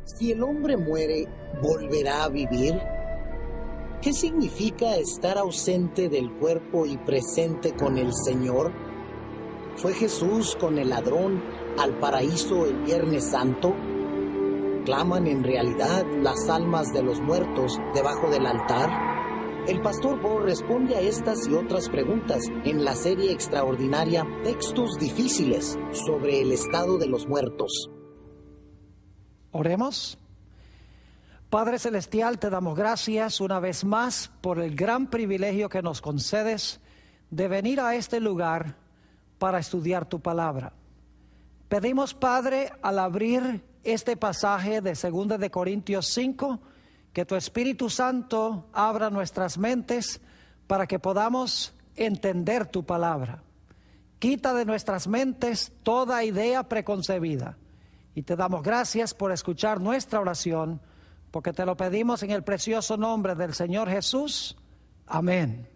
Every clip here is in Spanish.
Si el hombre muere, ¿volverá a vivir? ¿Qué significa estar ausente del cuerpo y presente con el Señor? ¿Fue Jesús con el ladrón al paraíso el Viernes Santo? ¿Claman en realidad las almas de los muertos debajo del altar? El pastor Bo responde a estas y otras preguntas en la serie extraordinaria Textos Difíciles sobre el estado de los muertos. Oremos. Padre Celestial, te damos gracias una vez más por el gran privilegio que nos concedes de venir a este lugar para estudiar tu palabra. Pedimos, Padre, al abrir este pasaje de 2 de Corintios 5, que tu Espíritu Santo abra nuestras mentes para que podamos entender tu palabra. Quita de nuestras mentes toda idea preconcebida. Y te damos gracias por escuchar nuestra oración, porque te lo pedimos en el precioso nombre del Señor Jesús. Amén.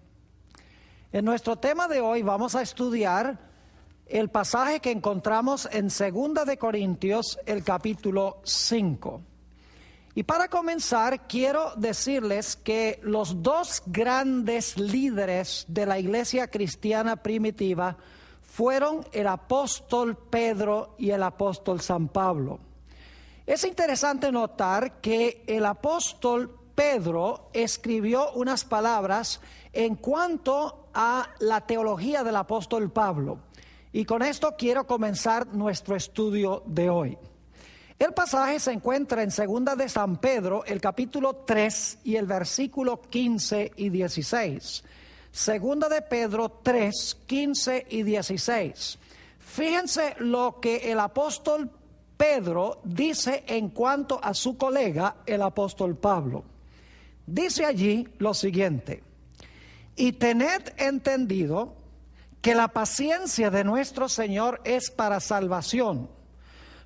En nuestro tema de hoy vamos a estudiar el pasaje que encontramos en 2 de Corintios, el capítulo 5. Y para comenzar, quiero decirles que los dos grandes líderes de la iglesia cristiana primitiva fueron el apóstol Pedro y el apóstol San Pablo. Es interesante notar que el apóstol Pedro escribió unas palabras en cuanto a la teología del apóstol Pablo. Y con esto quiero comenzar nuestro estudio de hoy. El pasaje se encuentra en 2 de San Pedro, el capítulo 3 y el versículo 15 y 16. 2 de Pedro 3, 15 y 16. Fíjense lo que el apóstol Pedro dice en cuanto a su colega, el apóstol Pablo. Dice allí lo siguiente: y tened entendido que la paciencia de nuestro Señor es para salvación,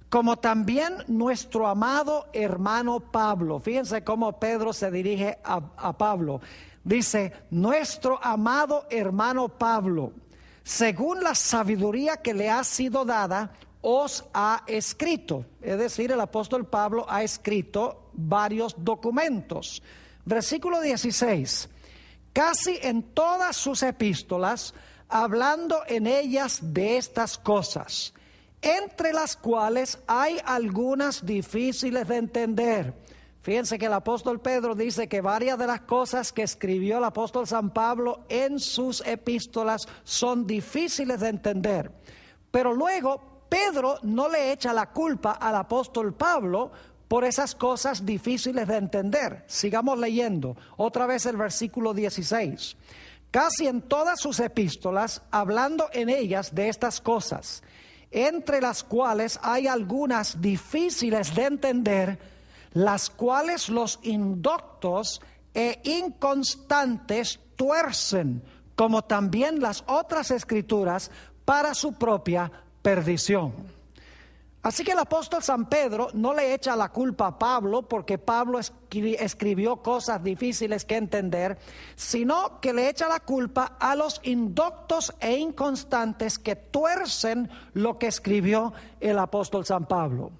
como también nuestro amado hermano Pablo. Fíjense cómo Pedro se dirige a Pablo. Dice, nuestro amado hermano Pablo, según la sabiduría que le ha sido dada, os ha escrito. Es decir, el apóstol Pablo ha escrito varios documentos. Versículo 16. Casi en todas sus epístolas, hablando en ellas de estas cosas, entre las cuales hay algunas difíciles de entender. Fíjense que el apóstol Pedro dice que varias de las cosas que escribió el apóstol San Pablo en sus epístolas son difíciles de entender. Pero luego Pedro no le echa la culpa al apóstol Pablo por esas cosas difíciles de entender. Sigamos leyendo otra vez el versículo 16. Casi en todas sus epístolas, hablando en ellas de estas cosas, entre las cuales hay algunas difíciles de entender, las cuales los indoctos e inconstantes tuercen, como también las otras escrituras, para su propia perdición. Así que el apóstol San Pedro no le echa la culpa a Pablo porque Pablo escribió cosas difíciles que entender, sino que le echa la culpa a los indoctos e inconstantes que tuercen lo que escribió el apóstol San Pablo.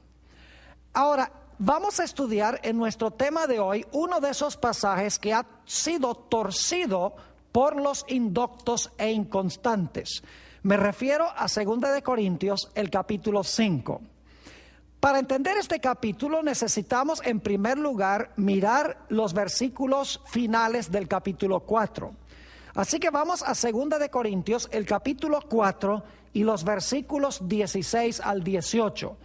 Ahora, vamos a estudiar en nuestro tema de hoy uno de esos pasajes que ha sido torcido por los indoctos e inconstantes. Me refiero a 2 de Corintios, el capítulo 5. Para entender este capítulo necesitamos en primer lugar mirar los versículos finales del capítulo 4. Así que vamos a 2 de Corintios, el capítulo 4 y los versículos 16 al 18.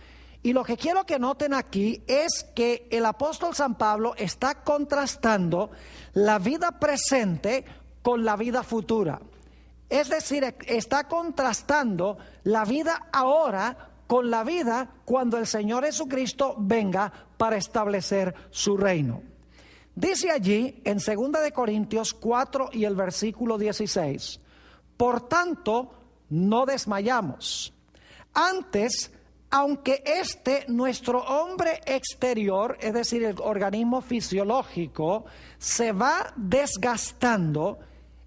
Y lo que quiero que noten aquí es que el apóstol San Pablo está contrastando la vida presente con la vida futura. Es decir, está contrastando la vida ahora con la vida cuando el Señor Jesucristo venga para establecer su reino. Dice allí en 2 de Corintios 4 y el versículo 16, por tanto, no desmayamos. Antes, aunque nuestro hombre exterior, es decir, el organismo fisiológico, se va desgastando,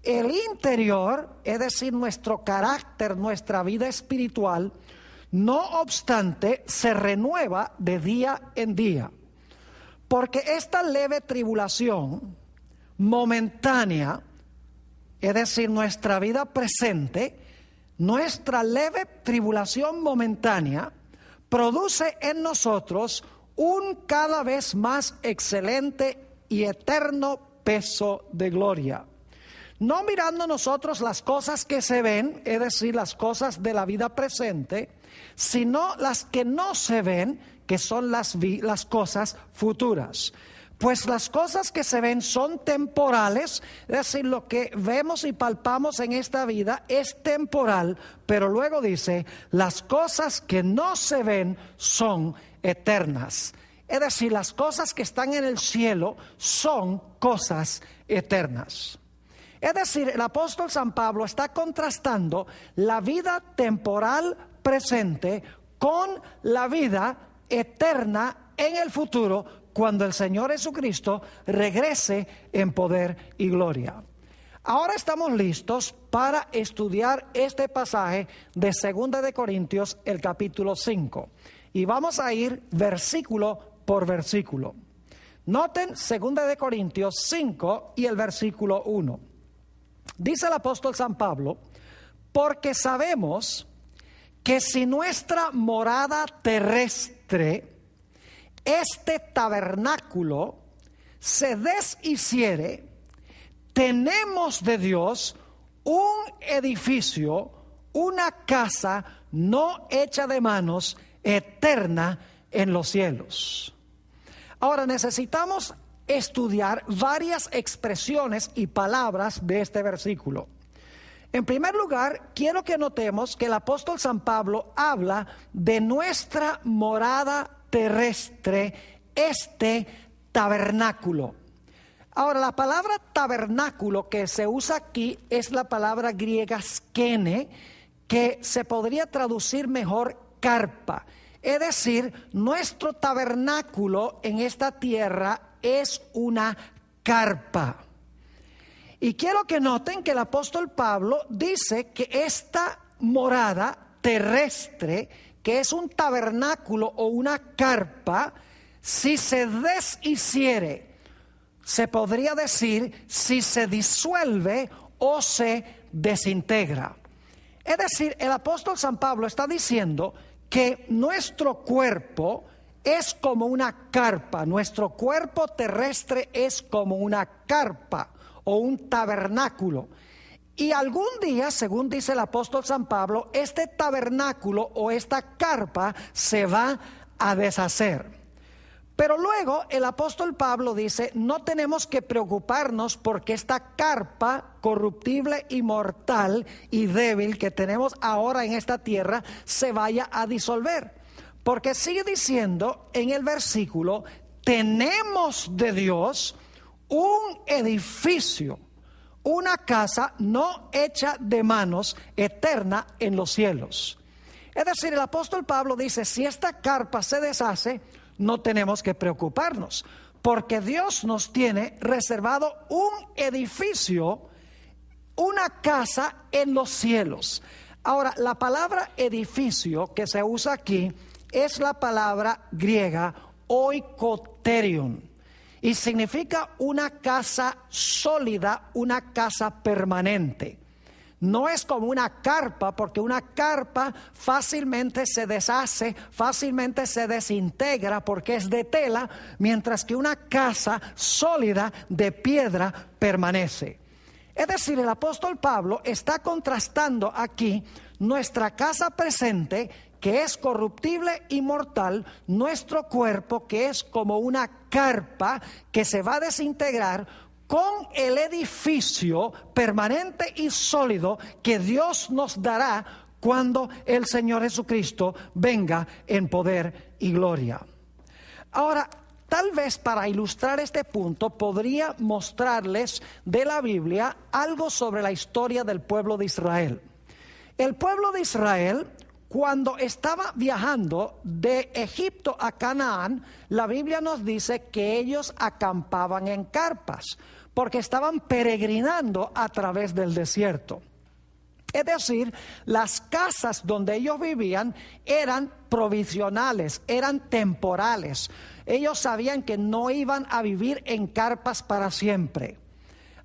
el interior, es decir, nuestro carácter, nuestra vida espiritual, no obstante, se renueva de día en día. Porque esta leve tribulación momentánea, es decir, nuestra vida presente, nuestra leve tribulación momentánea produce en nosotros un cada vez más excelente y eterno peso de gloria. No mirando nosotros las cosas que se ven, es decir, las cosas de la vida presente, sino las que no se ven, que son las cosas futuras. Pues las cosas que se ven son temporales, es decir, lo que vemos y palpamos en esta vida es temporal, pero luego dice, las cosas que no se ven son eternas. Es decir, las cosas que están en el cielo son cosas eternas. Es decir, el apóstol San Pablo está contrastando la vida temporal presente con la vida eterna en el futuro, cuando el Señor Jesucristo regrese en poder y gloria. Ahora estamos listos para estudiar este pasaje de 2 de Corintios, el capítulo 5. Y vamos a ir versículo por versículo. Noten 2 de Corintios 5 y el versículo 1. Dice el apóstol San Pablo, porque sabemos que si nuestra morada terrestre, este tabernáculo, se deshiciere, tenemos de Dios un edificio, una casa no hecha de manos, eterna en los cielos. Ahora necesitamos estudiar varias expresiones y palabras de este versículo. En primer lugar, quiero que notemos que el apóstol San Pablo habla de nuestra morada terrestre, este tabernáculo. Ahora, la palabra tabernáculo que se usa aquí es la palabra griega skene, que se podría traducir mejor carpa. Es decir, nuestro tabernáculo en esta tierra es una carpa. Y quiero que noten que el apóstol Pablo dice que esta morada terrestre, que es un tabernáculo o una carpa, si se deshiciere, se podría decir si se disuelve o se desintegra. Es decir, el apóstol San Pablo está diciendo que nuestro cuerpo es como una carpa, nuestro cuerpo terrestre es como una carpa o un tabernáculo. Y algún día, según dice el apóstol San Pablo, este tabernáculo o esta carpa se va a deshacer. Pero luego el apóstol Pablo dice, no tenemos que preocuparnos porque esta carpa corruptible y mortal y débil que tenemos ahora en esta tierra se vaya a disolver. Porque sigue diciendo en el versículo, tenemos de Dios un edificio, una casa no hecha de manos, eterna en los cielos. Es decir, el apóstol Pablo dice, si esta carpa se deshace, no tenemos que preocuparnos, porque Dios nos tiene reservado un edificio, una casa en los cielos. Ahora, la palabra edificio que se usa aquí es la palabra griega oikoterion. Y significa una casa sólida, una casa permanente. No es como una carpa, porque una carpa fácilmente se deshace, fácilmente se desintegra porque es de tela, mientras que una casa sólida de piedra permanece. Es decir, el apóstol Pablo está contrastando aquí nuestra casa presente, que es corruptible y mortal, nuestro cuerpo, que es como una carpa que se va a desintegrar, con el edificio permanente y sólido que Dios nos dará cuando el Señor Jesucristo venga en poder y gloria. Ahora, tal vez para ilustrar este punto podría mostrarles de la Biblia algo sobre la historia del pueblo de Israel. El pueblo de Israel, cuando estaba viajando de Egipto a Canaán, la Biblia nos dice que ellos acampaban en carpas, porque estaban peregrinando a través del desierto. Es decir, las casas donde ellos vivían eran provisionales, eran temporales. Ellos sabían que no iban a vivir en carpas para siempre.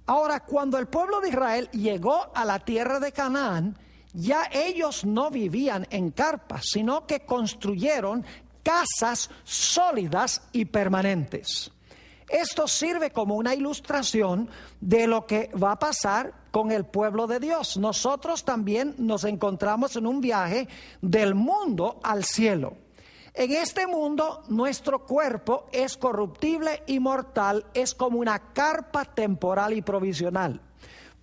Ahora, cuando el pueblo de Israel llegó a la tierra de Canaán, ya ellos no vivían en carpas, sino que construyeron casas sólidas y permanentes. Esto sirve como una ilustración de lo que va a pasar con el pueblo de Dios. Nosotros también nos encontramos en un viaje del mundo al cielo. En este mundo nuestro cuerpo es corruptible y mortal, es como una carpa temporal y provisional.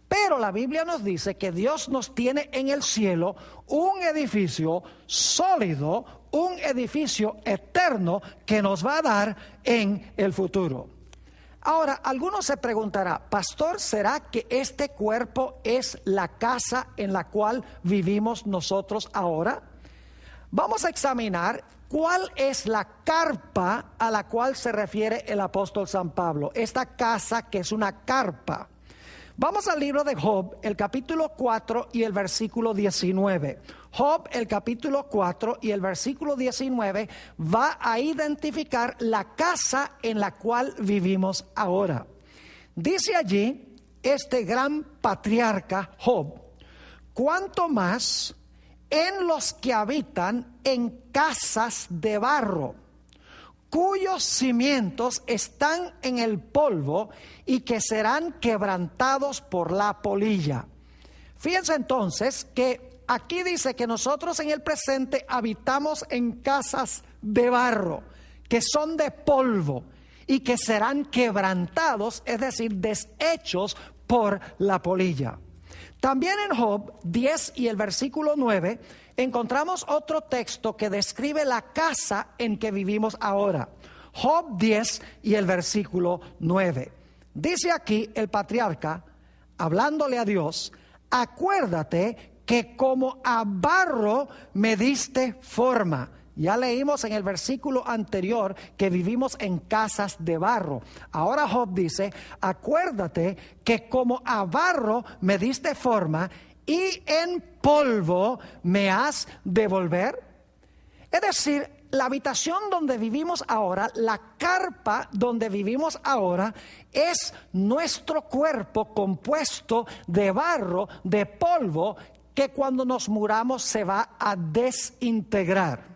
Pero la Biblia nos dice que Dios nos tiene en el cielo un edificio sólido, un edificio eterno que nos va a dar en el futuro. Ahora, algunos se preguntarán, pastor, ¿será que este cuerpo es la casa en la cual vivimos nosotros ahora? Vamos a examinar cuál es la carpa a la cual se refiere el apóstol San Pablo. Esta casa que es una carpa. Vamos al libro de Job, el capítulo 4 y el versículo 19. Job, el capítulo 4 y el versículo 19 va a identificar la casa en la cual vivimos ahora. Dice allí este gran patriarca Job: cuanto más en los que habitan en casas de barro, cuyos cimientos están en el polvo y que serán quebrantados por la polilla. Fíjense entonces que aquí dice que nosotros en el presente habitamos en casas de barro, que son de polvo y que serán quebrantados, es decir, deshechos por la polilla. También en Job 10 y el versículo 9 encontramos otro texto que describe la casa en que vivimos ahora. Job 10 y el versículo 9. Dice aquí el patriarca, hablándole a Dios: acuérdate que como a barro me diste forma. Ya leímos en el versículo anterior que vivimos en casas de barro. Ahora Job dice: acuérdate que como a barro me diste forma y en polvo me has de volver. Es decir, la habitación donde vivimos ahora, la carpa donde vivimos ahora, es nuestro cuerpo compuesto de barro, de polvo, que cuando nos muramos se va a desintegrar.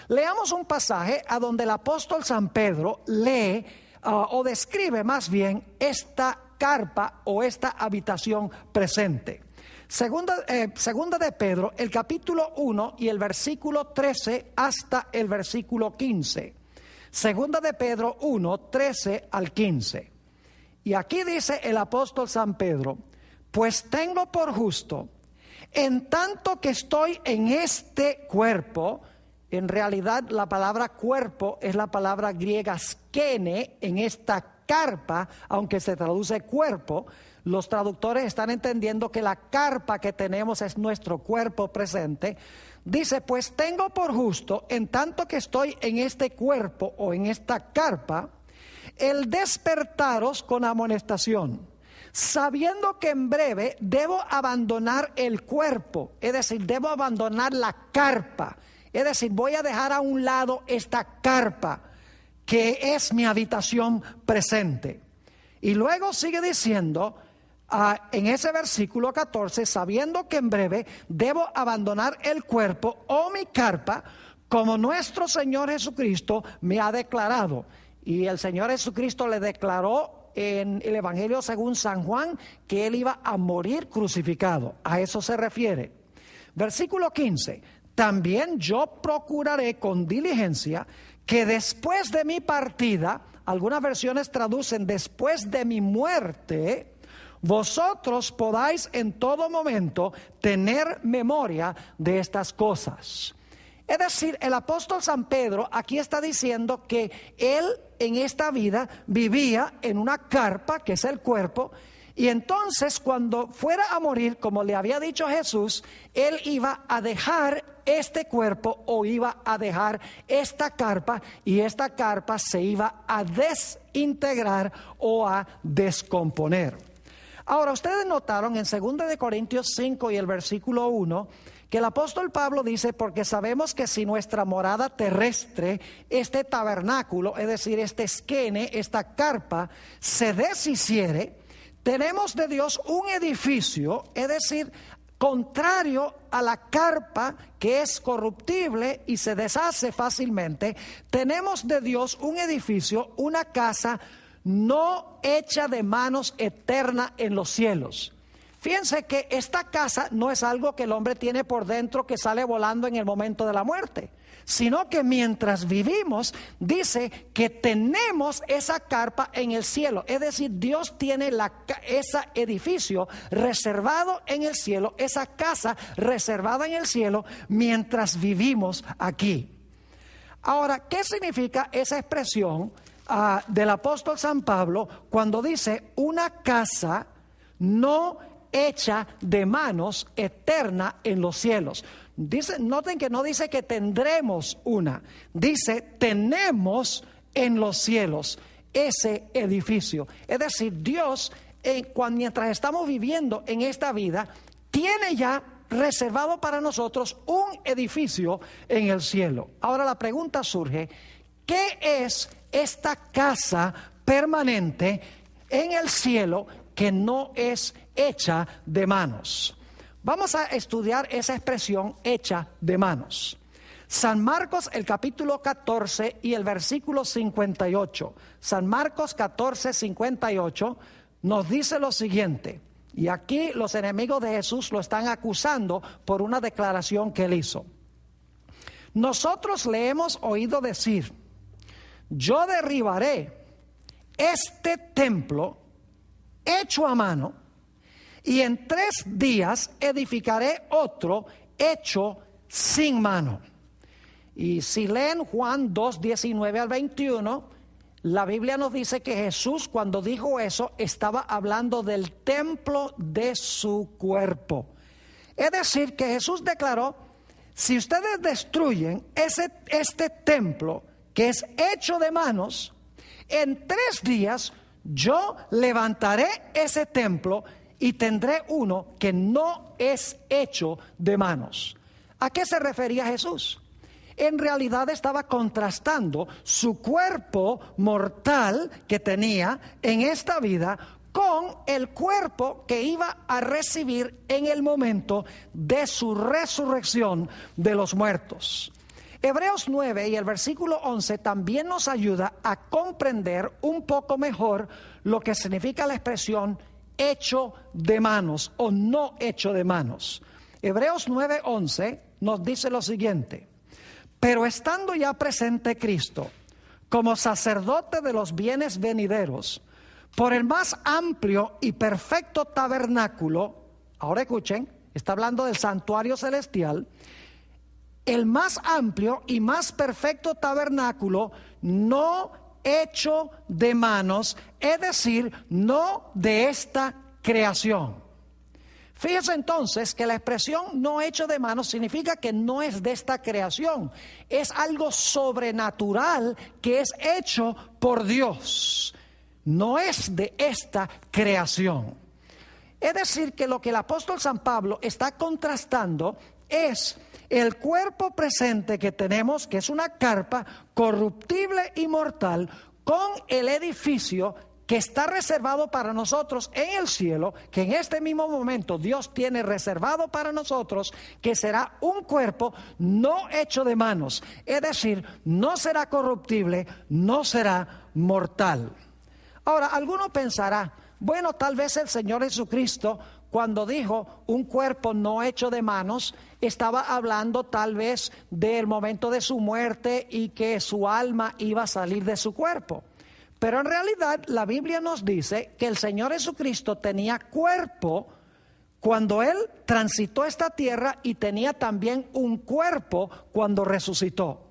Leamos un pasaje a donde el apóstol San Pedro lee o describe más bien esta carpa o esta habitación presente. Segunda de Pedro, el capítulo 1 y el versículo 13 hasta el versículo 15. Segunda de Pedro 1, 13 al 15. Y aquí dice el apóstol San Pedro: pues tengo por justo, en tanto que estoy en este cuerpo. En realidad la palabra cuerpo es la palabra griega skene en esta carpa, aunque se traduce cuerpo. Los traductores están entendiendo que la carpa que tenemos es nuestro cuerpo presente. Dice: pues tengo por justo, en tanto que estoy en este cuerpo o en esta carpa, el despertaros con amonestación, sabiendo que en breve debo abandonar el cuerpo, es decir, debo abandonar la carpa. Es decir, voy a dejar a un lado esta carpa que es mi habitación presente. Y luego sigue diciendo en ese versículo 14: sabiendo que en breve debo abandonar el cuerpo o mi carpa, como nuestro Señor Jesucristo me ha declarado. Y el Señor Jesucristo le declaró en el Evangelio según San Juan que Él iba a morir crucificado. A eso se refiere. Versículo 15: también yo procuraré con diligencia que después de mi partida, algunas versiones traducen después de mi muerte, vosotros podáis en todo momento tener memoria de estas cosas. Es decir, el apóstol San Pedro aquí está diciendo que él en esta vida vivía en una carpa, que es el cuerpo, y entonces cuando fuera a morir, como le había dicho Jesús, él iba a dejar este cuerpo o iba a dejar esta carpa, y esta carpa se iba a desintegrar o a descomponer. Ahora, ustedes notaron en 2 de Corintios 5 y el versículo 1, que el apóstol Pablo dice, porque sabemos que si nuestra morada terrestre, este tabernáculo, es decir, este esquene, esta carpa, se deshiciere, tenemos de Dios un edificio, es decir, contrario a la carpa que es corruptible y se deshace fácilmente, tenemos de Dios un edificio, una casa no hecha de manos, eterna en los cielos. Fíjense que esta casa no es algo que el hombre tiene por dentro que sale volando en el momento de la muerte, sino que mientras vivimos, dice que tenemos esa carpa en el cielo. Es decir, Dios tiene ese edificio reservado en el cielo, esa casa reservada en el cielo, mientras vivimos aquí. Ahora, ¿qué significa esa expresión del apóstol San Pablo cuando dice una casa no hecha de manos, eterna en los cielos? Dice, noten que no dice que tendremos una, dice tenemos en los cielos ese edificio. Es decir, Dios, mientras estamos viviendo en esta vida, tiene ya reservado para nosotros un edificio en el cielo. Ahora la pregunta surge, ¿qué es esta casa permanente en el cielo que no es hecha de manos? Vamos a estudiar esa expresión hecha de manos. San Marcos, el capítulo 14 y el versículo 58. San Marcos 14, 58 nos dice lo siguiente. Y aquí los enemigos de Jesús lo están acusando por una declaración que él hizo. Nosotros le hemos oído decir, yo derribaré este templo hecho a mano, y en 3 días edificaré otro hecho sin mano. Y si leen Juan 2, 19 al 21, la Biblia nos dice que Jesús, cuando dijo eso, estaba hablando del templo de su cuerpo. Es decir, que Jesús declaró, si ustedes destruyen este templo que es hecho de manos, en 3 días yo levantaré ese templo y tendré uno que no es hecho de manos. ¿A qué se refería Jesús? En realidad estaba contrastando su cuerpo mortal que tenía en esta vida con el cuerpo que iba a recibir en el momento de su resurrección de los muertos. Hebreos 9 y el versículo 11 también nos ayuda a comprender un poco mejor lo que significa la expresión hecho de manos o no hecho de manos. Hebreos 9:11 nos dice lo siguiente: pero estando ya presente Cristo como sacerdote de los bienes venideros, por el más amplio y perfecto tabernáculo, ahora escuchen, está hablando del santuario celestial, el más amplio y más perfecto tabernáculo no hecho de manos, es decir, no de esta creación. Fíjense entonces que la expresión no hecho de manos significa que no es de esta creación, es algo sobrenatural que es hecho por Dios, no es de esta creación. Es decir, que lo que el apóstol San Pablo está contrastando es el cuerpo presente que tenemos, que es una carpa corruptible y mortal, con el edificio que está reservado para nosotros en el cielo, que en este mismo momento Dios tiene reservado para nosotros, que será un cuerpo no hecho de manos, es decir, no será corruptible, no será mortal. Ahora, alguno pensará, bueno, tal vez el Señor Jesucristo, cuando dijo un cuerpo no hecho de manos, estaba hablando tal vez del momento de su muerte y que su alma iba a salir de su cuerpo. Pero en realidad la Biblia nos dice que el Señor Jesucristo tenía cuerpo cuando Él transitó esta tierra y tenía también un cuerpo cuando resucitó.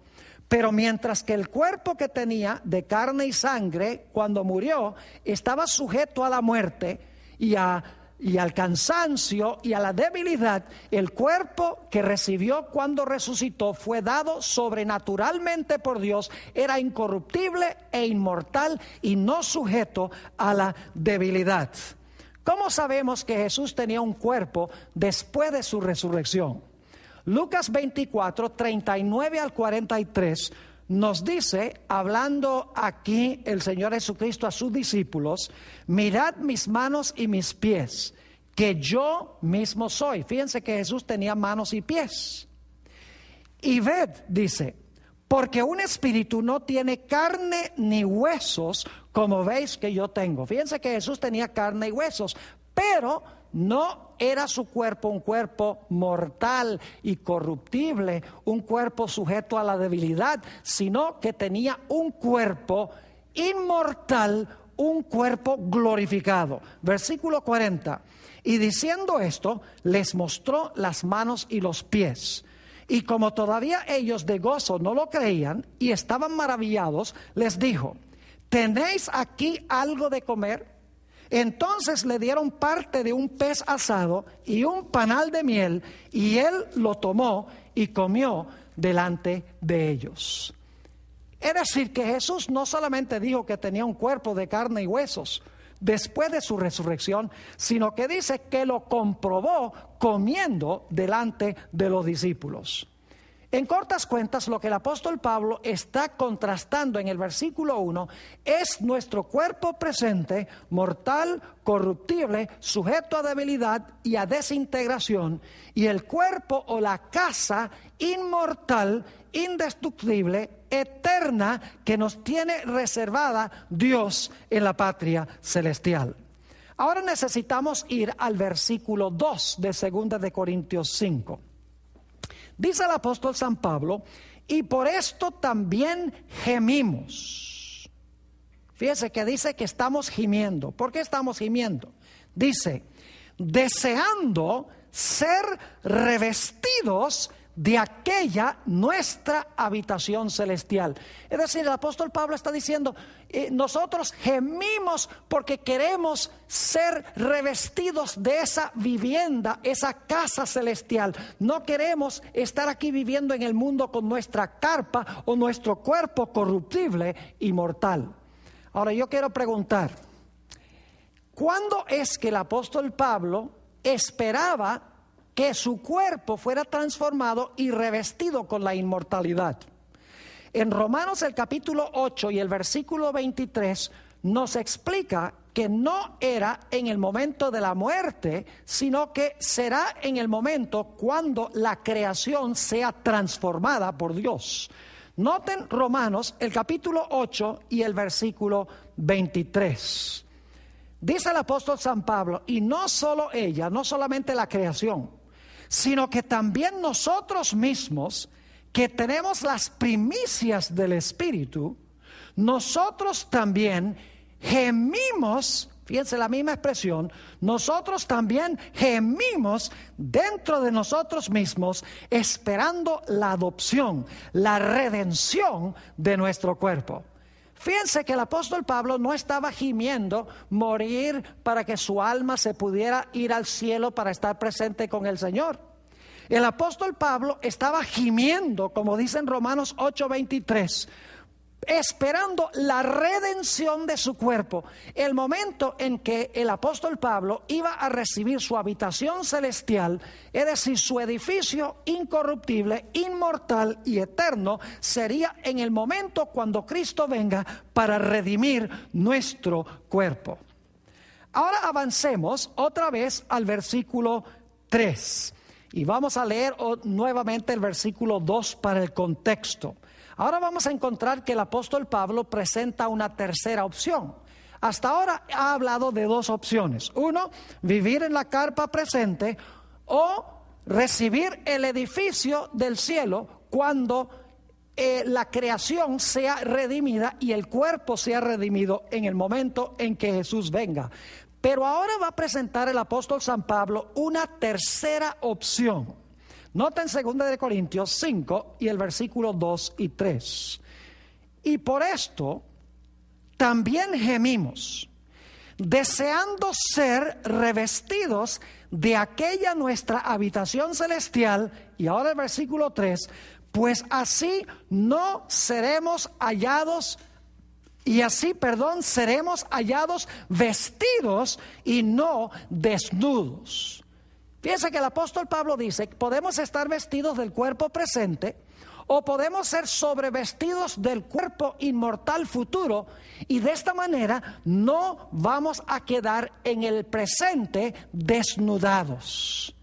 Pero mientras que el cuerpo que tenía de carne y sangre cuando murió estaba sujeto a la muerte y al cansancio y a la debilidad, el cuerpo que recibió cuando resucitó fue dado sobrenaturalmente por Dios, era incorruptible e inmortal y no sujeto a la debilidad. ¿Cómo sabemos que Jesús tenía un cuerpo después de su resurrección? Lucas 24, 39 al 43 nos dice, hablando aquí el Señor Jesucristo a sus discípulos: mirad mis manos y mis pies, que yo mismo soy. Fíjense que Jesús tenía manos y pies. Y ved, dice, porque un espíritu no tiene carne ni huesos, como veis que yo tengo. Fíjense que Jesús tenía carne y huesos, pero no era su cuerpo un cuerpo mortal y corruptible, un cuerpo sujeto a la debilidad, sino que tenía un cuerpo inmortal, un cuerpo glorificado. Versículo 40. Y diciendo esto, les mostró las manos y los pies. Y como todavía ellos de gozo no lo creían y estaban maravillados, les dijo: ¿tenéis aquí algo de comer? Entonces le dieron parte de un pez asado y un panal de miel, y él lo tomó y comió delante de ellos. Es decir, que Jesús no solamente dijo que tenía un cuerpo de carne y huesos después de su resurrección, sino que dice que lo comprobó comiendo delante de los discípulos. En cortas cuentas, lo que el apóstol Pablo está contrastando en el versículo 1 es nuestro cuerpo presente, mortal, corruptible, sujeto a debilidad y a desintegración, y el cuerpo o la casa inmortal, indestructible, eterna, que nos tiene reservada Dios en la patria celestial. Ahora necesitamos ir al versículo 2 de 2 de Corintios 5. Dice el apóstol San Pablo: y por esto también gemimos. Fíjese que dice que estamos gimiendo. ¿Por qué estamos gimiendo? Dice: deseando ser revestidos de aquella nuestra habitación celestial. Es decir, el apóstol Pablo está diciendo, nosotros gemimos porque queremos ser revestidos de esa vivienda, esa casa celestial. No queremos estar aquí viviendo en el mundo con nuestra carpa o nuestro cuerpo corruptible y mortal. Ahora yo quiero preguntar, ¿cuándo es que el apóstol Pablo esperaba que su cuerpo fuera transformado y revestido con la inmortalidad? En Romanos el capítulo 8 y el versículo 23 nos explica que no era en el momento de la muerte, sino que será en el momento cuando la creación sea transformada por Dios. Noten Romanos el capítulo 8 y el versículo 23. Dice el apóstol San Pablo: y no solo ella, no solamente la creación, sino que también nosotros mismos, que tenemos las primicias del Espíritu, nosotros también gemimos, fíjense la misma expresión, nosotros también gemimos dentro de nosotros mismos, esperando la adopción, la redención de nuestro cuerpo. Fíjense que el apóstol Pablo no estaba gimiendo morir para que su alma se pudiera ir al cielo para estar presente con el Señor. El apóstol Pablo estaba gimiendo, como dice en Romanos 8:23, esperando la redención de su cuerpo, el momento en que el apóstol Pablo iba a recibir su habitación celestial, es decir, su edificio incorruptible, inmortal y eterno, sería en el momento cuando Cristo venga para redimir nuestro cuerpo. Ahora avancemos otra vez al versículo 3 y vamos a leer nuevamente el versículo 2 para el contexto. Ahora vamos a encontrar que el apóstol Pablo presenta una tercera opción. Hasta ahora ha hablado de dos opciones. Uno, vivir en la carpa presente, o recibir el edificio del cielo cuando la creación sea redimida y el cuerpo sea redimido en el momento en que Jesús venga. Pero ahora va a presentar el apóstol San Pablo una tercera opción. Noten 2 de Corintios 5 y el versículo 2 y 3. Y por esto también gemimos, deseando ser revestidos de aquella nuestra habitación celestial. Y ahora el versículo 3, pues así no seremos hallados Y así, seremos hallados vestidos y no desnudos. Fíjense que el apóstol Pablo dice que podemos estar vestidos del cuerpo presente o podemos ser sobrevestidos del cuerpo inmortal futuro, y de esta manera no vamos a quedar en el presente desnudados.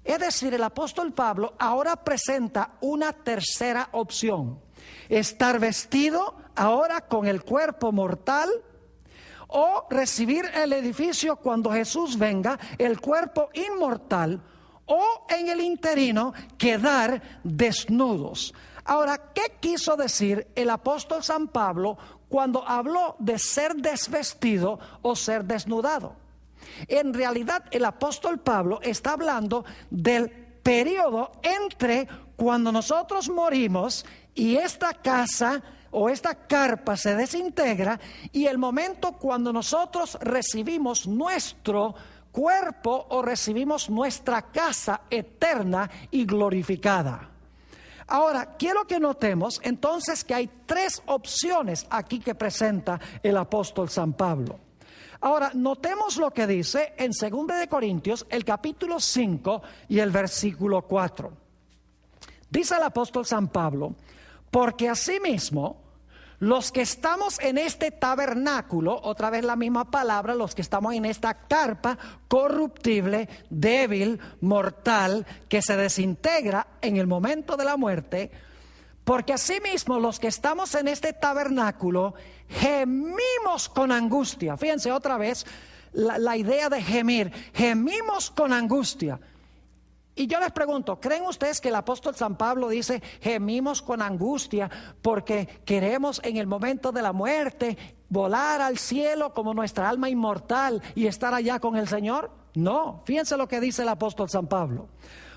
Es decir, el apóstol Pablo ahora presenta una tercera opción: estar vestido ahora con el cuerpo mortal, o recibir el edificio cuando Jesús venga, el cuerpo inmortal, o en el interino quedar desnudos. Ahora, ¿qué quiso decir el apóstol San Pablo cuando habló de ser desvestido o ser desnudado? En realidad, el apóstol Pablo está hablando del periodo entre cuando nosotros morimos y esta casa o esta carpa se desintegra, y el momento cuando nosotros recibimos nuestro cuerpo o recibimos nuestra casa eterna y glorificada. Ahora, quiero que notemos entonces que hay tres opciones aquí que presenta el apóstol San Pablo. Ahora, notemos lo que dice en 2 de Corintios, el capítulo 5 y el versículo 4. Dice el apóstol San Pablo: porque asimismo, los que estamos en este tabernáculo, otra vez la misma palabra, los que estamos en esta carpa corruptible, débil, mortal, que se desintegra en el momento de la muerte, porque asimismo los que estamos en este tabernáculo gemimos con angustia. Fíjense otra vez la idea de gemir, gemimos con angustia. Y yo les pregunto, ¿creen ustedes que el apóstol San Pablo dice gemimos con angustia porque queremos en el momento de la muerte volar al cielo como nuestra alma inmortal y estar allá con el Señor? No, fíjense lo que dice el apóstol San Pablo: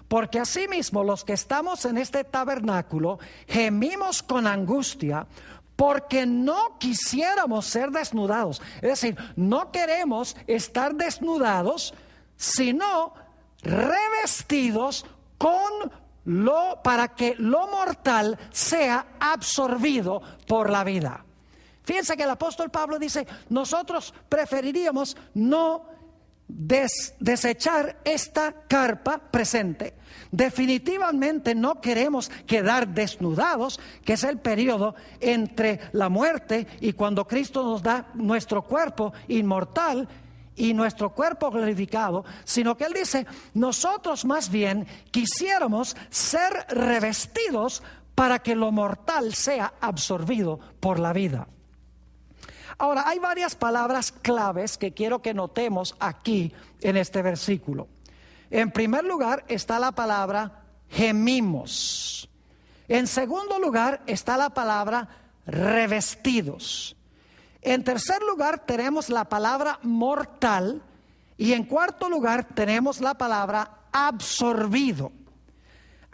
porque asimismo los que estamos en este tabernáculo gemimos con angustia porque no quisiéramos ser desnudados. Es decir, no queremos estar desnudados, sino revestidos para que lo mortal sea absorbido por la vida. Fíjense que el apóstol Pablo dice: nosotros preferiríamos no desechar esta carpa presente. Definitivamente no queremos quedar desnudados, que es el periodo entre la muerte y cuando Cristo nos da nuestro cuerpo inmortal y nuestro cuerpo glorificado, sino que él dice: nosotros más bien quisiéramos ser revestidos para que lo mortal sea absorbido por la vida. Ahora, hay varias palabras claves que quiero que notemos aquí en este versículo. En primer lugar está la palabra gemimos. En segundo lugar está la palabra revestidos. En tercer lugar tenemos la palabra mortal, y en cuarto lugar tenemos la palabra absorbido.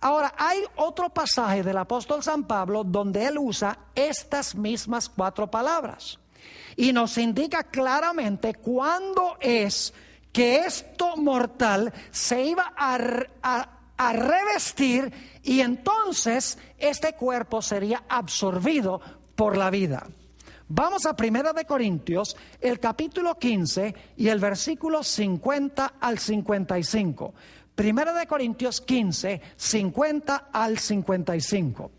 Ahora, hay otro pasaje del apóstol San Pablo donde él usa estas mismas cuatro palabras y nos indica claramente cuándo es que esto mortal se iba a revestir, y entonces este cuerpo sería absorbido por la vida. Vamos a 1 de Corintios, el capítulo 15 y el versículo 50 al 55. 1 de Corintios 15, 50 al 55.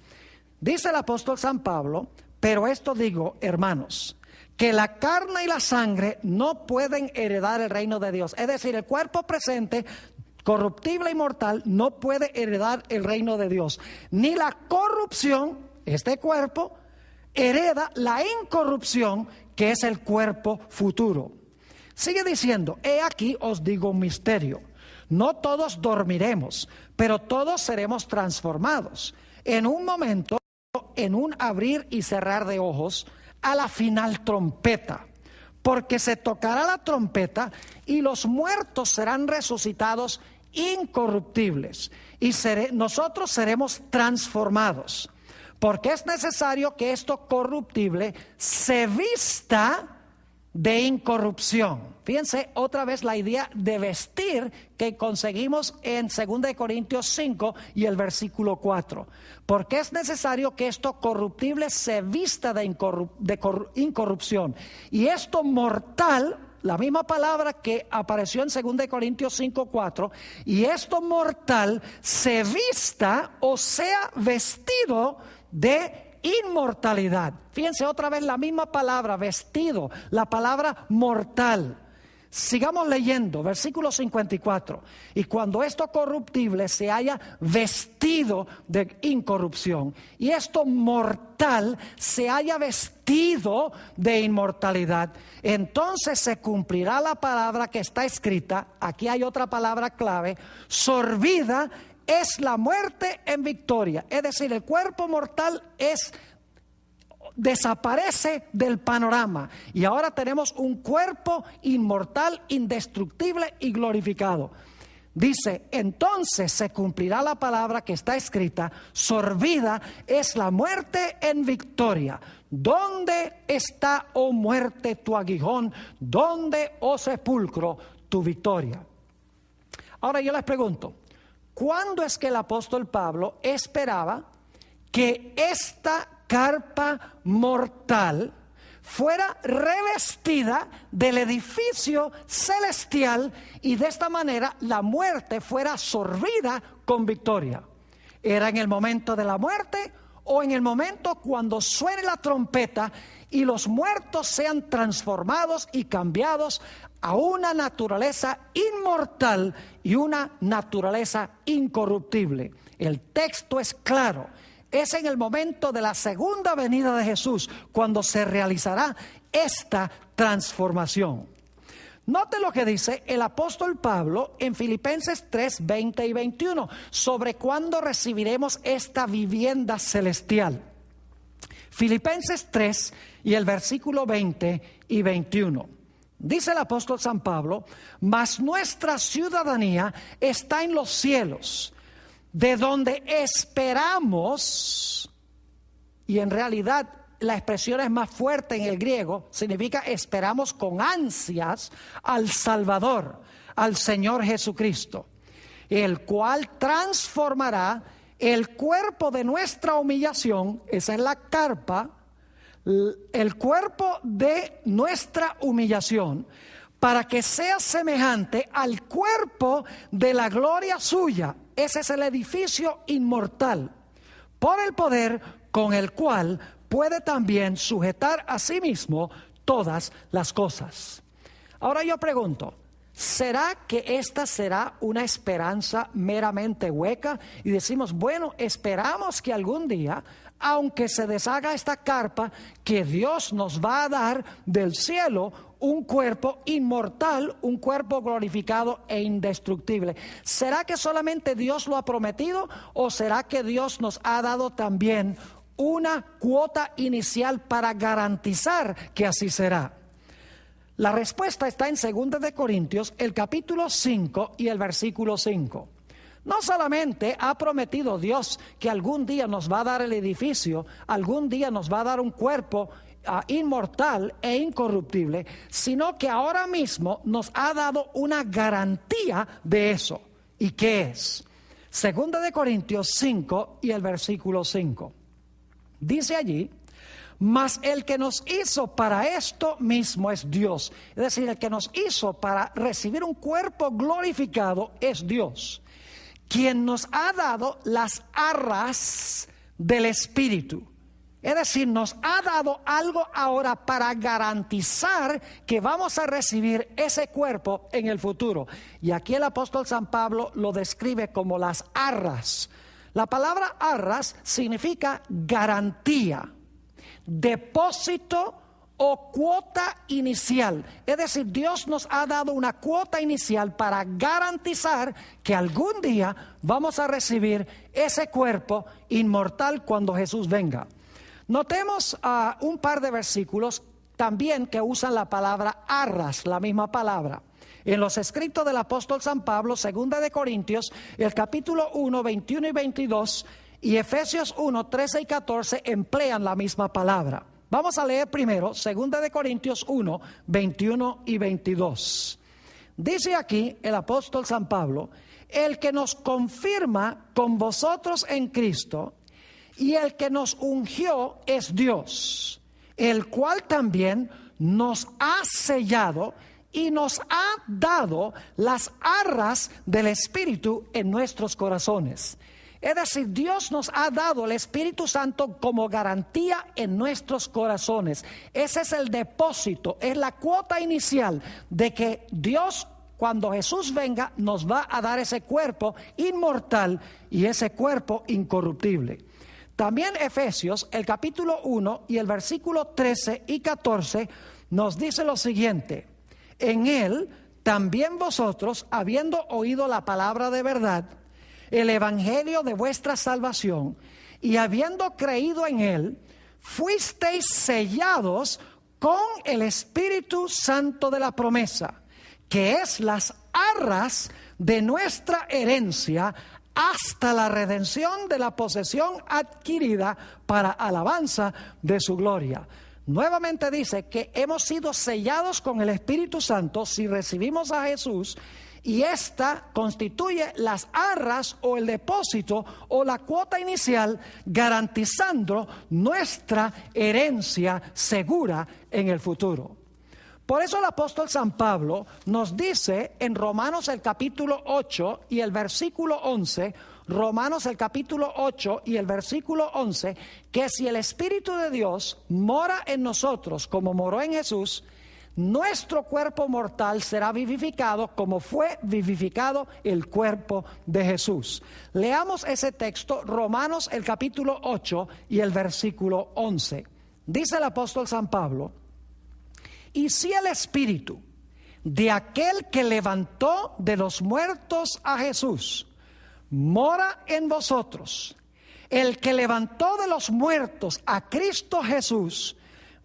Dice el apóstol San Pablo: pero esto digo, hermanos, que la carne y la sangre no pueden heredar el reino de Dios. Es decir, el cuerpo presente, corruptible y mortal, no puede heredar el reino de Dios. Ni la corrupción, este cuerpo, hereda la incorrupción, que es el cuerpo futuro. Sigue diciendo: he aquí os digo un misterio. No todos dormiremos, pero todos seremos transformados. En un momento, en un abrir y cerrar de ojos, a la final trompeta. Porque se tocará la trompeta y los muertos serán resucitados incorruptibles. Y nosotros seremos transformados. Porque es necesario que esto corruptible se vista de incorrupción. Fíjense otra vez la idea de vestir que conseguimos en 2 Corintios 5 y el versículo 4. Porque es necesario que esto corruptible se vista de incorrupción. Y esto mortal, la misma palabra que apareció en 2 Corintios 5, 4, y esto mortal se vista o sea vestido de inmortalidad. Fíjense otra vez la misma palabra, vestido, la palabra mortal. Sigamos leyendo, versículo 54. Y cuando esto corruptible se haya vestido de incorrupción y esto mortal se haya vestido de inmortalidad, entonces se cumplirá la palabra que está escrita. Aquí hay otra palabra clave: sorbida es la muerte en victoria. Es decir, el cuerpo mortal desaparece del panorama y ahora tenemos un cuerpo inmortal, indestructible y glorificado. Dice, entonces se cumplirá la palabra que está escrita: sorbida es la muerte en victoria. ¿Dónde está, oh muerte, tu aguijón? ¿Dónde, oh sepulcro, tu victoria? Ahora yo les pregunto, ¿cuándo es que el apóstol Pablo esperaba que esta carpa mortal fuera revestida del edificio celestial y de esta manera la muerte fuera absorbida con victoria? ¿Era en el momento de la muerte o en el momento cuando suene la trompeta y los muertos sean transformados y cambiados a una naturaleza inmortal y una naturaleza incorruptible? El texto es claro. Es en el momento de la segunda venida de Jesús cuando se realizará esta transformación. Note lo que dice el apóstol Pablo en Filipenses 3, 20 y 21 sobre cuándo recibiremos esta vivienda celestial. Filipenses 3 y el versículo 20 y 21. Dice el apóstol San Pablo: mas nuestra ciudadanía está en los cielos, de donde esperamos, y en realidad la expresión es más fuerte en el griego, significa esperamos con ansias al Salvador, al Señor Jesucristo, el cual transformará el cuerpo de nuestra humillación, esa es la carpa, el cuerpo de nuestra humillación, para que sea semejante al cuerpo de la gloria suya. Ese es el edificio inmortal, por el poder con el cual puede también sujetar a sí mismo todas las cosas. Ahora yo pregunto, ¿será que esta será una esperanza meramente hueca? Y decimos, bueno, esperamos que algún día, aunque se deshaga esta carpa, que Dios nos va a dar del cielo un cuerpo inmortal, un cuerpo glorificado e indestructible. ¿Será que solamente Dios lo ha prometido o será que Dios nos ha dado también una cuota inicial para garantizar que así será? La respuesta está en 2 Corintios, el capítulo 5 y el versículo 5. No solamente ha prometido Dios que algún día nos va a dar el edificio, algún día nos va a dar un cuerpo inmortal e incorruptible, sino que ahora mismo nos ha dado una garantía de eso. ¿Y qué es? 2 Corintios 5 y el versículo 5. Dice allí: mas el que nos hizo para esto mismo es Dios. Es decir, el que nos hizo para recibir un cuerpo glorificado es Dios, quien nos ha dado las arras del Espíritu. Es decir, nos ha dado algo ahora para garantizar que vamos a recibir ese cuerpo en el futuro. Y aquí el apóstol San Pablo lo describe como las arras. La palabra arras significa garantía, depósito o cuota inicial. Es decir, Dios nos ha dado una cuota inicial para garantizar que algún día vamos a recibir ese cuerpo inmortal cuando Jesús venga. Notemos un par de versículos también que usan la palabra arras, la misma palabra. En los escritos del apóstol San Pablo, 2 Corintios, el capítulo 1, 21 y 22, y Efesios 1, 13 y 14 emplean la misma palabra. Vamos a leer primero 2 de Corintios 1, 21 y 22. Dice aquí el apóstol San Pablo: el que nos confirma con vosotros en Cristo y el que nos ungió es Dios, el cual también nos ha sellado y nos ha dado las arras del Espíritu en nuestros corazones. Es decir, Dios nos ha dado el Espíritu Santo como garantía en nuestros corazones. Ese es el depósito, es la cuota inicial de que Dios, cuando Jesús venga, nos va a dar ese cuerpo inmortal y ese cuerpo incorruptible. También Efesios, el capítulo 1 y el versículo 13 y 14 nos dice lo siguiente: en él también vosotros, habiendo oído la palabra de verdad, el evangelio de vuestra salvación, y habiendo creído en él, fuisteis sellados con el Espíritu Santo de la promesa, que es las arras de nuestra herencia, hasta la redención de la posesión adquirida para alabanza de su gloria. Nuevamente dice que hemos sido sellados con el Espíritu Santo si recibimos a Jesús, y esta constituye las arras o el depósito o la cuota inicial, garantizando nuestra herencia segura en el futuro. Por eso el apóstol San Pablo nos dice en Romanos el capítulo 8 y el versículo 11, Romanos el capítulo 8 y el versículo 11, que si el Espíritu de Dios mora en nosotros como moró en Jesús, nuestro cuerpo mortal será vivificado como fue vivificado el cuerpo de Jesús. Leamos ese texto, Romanos el capítulo 8 y el versículo 11. Dice el apóstol San Pablo: y si el Espíritu de aquel que levantó de los muertos a Jesús mora en vosotros, el que levantó de los muertos a Cristo Jesús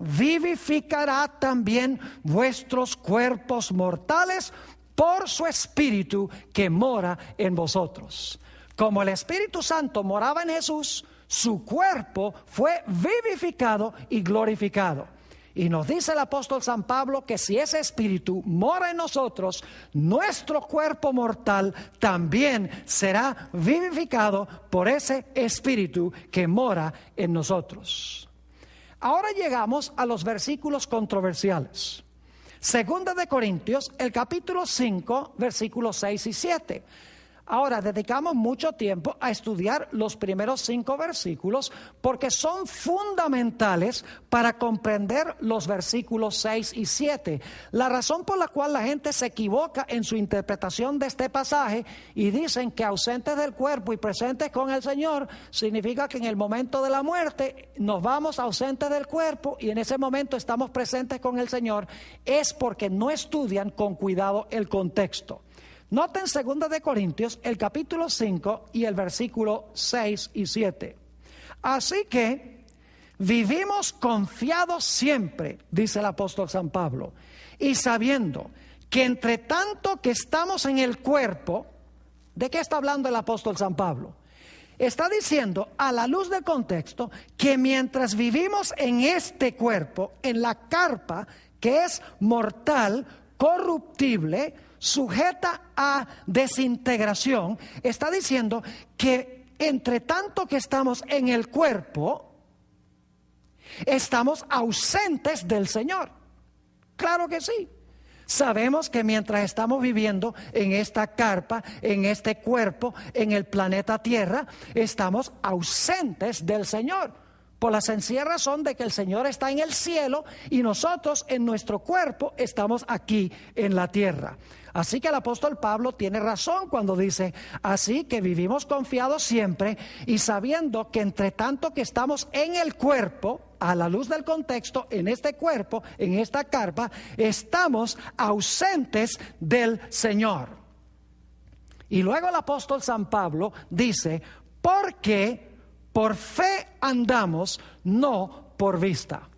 vivificará también vuestros cuerpos mortales por su Espíritu que mora en vosotros. Como el Espíritu Santo moraba en Jesús, su cuerpo fue vivificado y glorificado. Y nos dice el apóstol San Pablo que si ese Espíritu mora en nosotros, nuestro cuerpo mortal también será vivificado por ese Espíritu que mora en nosotros. Ahora llegamos a los versículos controversiales. 2 de Corintios, el capítulo 5, versículos 6 y 7. Ahora, dedicamos mucho tiempo a estudiar los primeros 5 versículos porque son fundamentales para comprender los versículos 6 y 7. La razón por la cual la gente se equivoca en su interpretación de este pasaje y dicen que ausentes del cuerpo y presentes con el Señor significa que en el momento de la muerte nos vamos ausentes del cuerpo y en ese momento estamos presentes con el Señor, es porque no estudian con cuidado el contexto. Noten 2 de Corintios, el capítulo 5 y el versículo 6 y 7. Así que vivimos confiados siempre, dice el apóstol San Pablo, y sabiendo que entre tanto que estamos en el cuerpo, ¿de qué está hablando el apóstol San Pablo? Está diciendo, a la luz del contexto, que mientras vivimos en este cuerpo, en la carpa, que es mortal, corruptible, sujeta a desintegración, está diciendo que entre tanto que estamos en el cuerpo, estamos ausentes del Señor. Claro que sí. Sabemos que mientras estamos viviendo en esta carpa, en este cuerpo, en el planeta Tierra, estamos ausentes del Señor. Por la sencilla razón de que el Señor está en el cielo y nosotros en nuestro cuerpo estamos aquí en la tierra. Así que el apóstol Pablo tiene razón cuando dice, así que vivimos confiados siempre y sabiendo que entre tanto que estamos en el cuerpo, a la luz del contexto, en este cuerpo, en esta carpa, estamos ausentes del Señor. Y luego el apóstol San Pablo dice, porque por fe andamos, no por vista.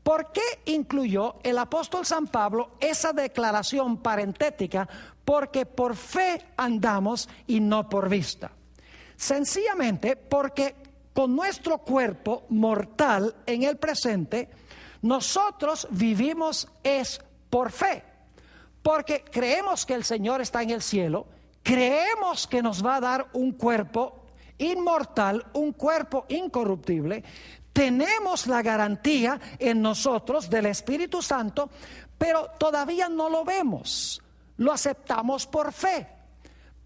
¿Por qué incluyó el apóstol San Pablo esa declaración parentética? Porque por fe andamos y no por vista. Sencillamente porque con nuestro cuerpo mortal en el presente, nosotros vivimos es por fe. Porque creemos que el Señor está en el cielo, creemos que nos va a dar un cuerpo inmortal, un cuerpo incorruptible. Tenemos la garantía en nosotros del Espíritu Santo, pero todavía no lo vemos, lo aceptamos por fe.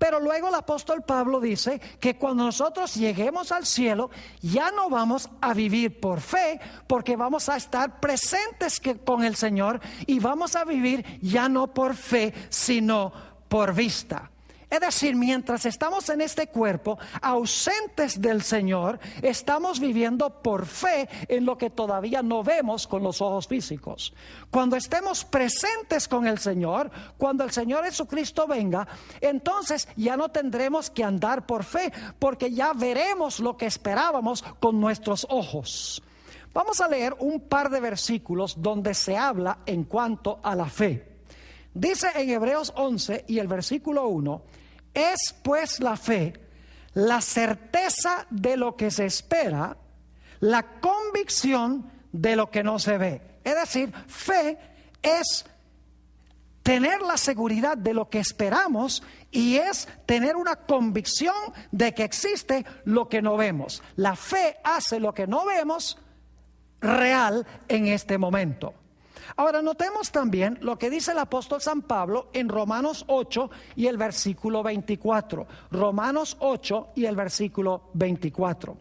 Pero luego el apóstol Pablo dice que cuando nosotros lleguemos al cielo, ya no vamos a vivir por fe, porque vamos a estar presentes con el Señor y vamos a vivir ya no por fe, sino por vista. Es decir, mientras estamos en este cuerpo, ausentes del Señor, estamos viviendo por fe en lo que todavía no vemos con los ojos físicos. Cuando estemos presentes con el Señor, cuando el Señor Jesucristo venga, entonces ya no tendremos que andar por fe, porque ya veremos lo que esperábamos con nuestros ojos. Vamos a leer un par de versículos donde se habla en cuanto a la fe. Dice en Hebreos 11 y el versículo 1, es pues la fe, la certeza de lo que se espera, la convicción de lo que no se ve. Es decir, fe es tener la seguridad de lo que esperamos y es tener una convicción de que existe lo que no vemos. La fe hace lo que no vemos real en este momento. Ahora notemos también lo que dice el apóstol San Pablo en Romanos 8 y el versículo 24. Romanos 8 y el versículo 24.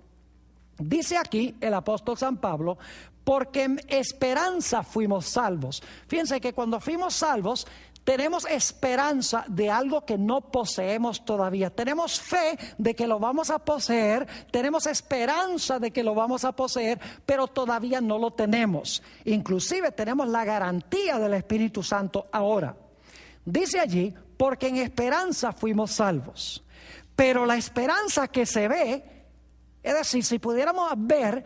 Dice aquí el apóstol San Pablo, porque en esperanza fuimos salvos. Fíjense que cuando fuimos salvos, tenemos esperanza de algo que no poseemos todavía. Tenemos fe de que lo vamos a poseer, tenemos esperanza de que lo vamos a poseer, pero todavía no lo tenemos. Inclusive tenemos la garantía del Espíritu Santo ahora. Dice allí, porque en esperanza fuimos salvos. Pero la esperanza que se ve, es decir, si pudiéramos ver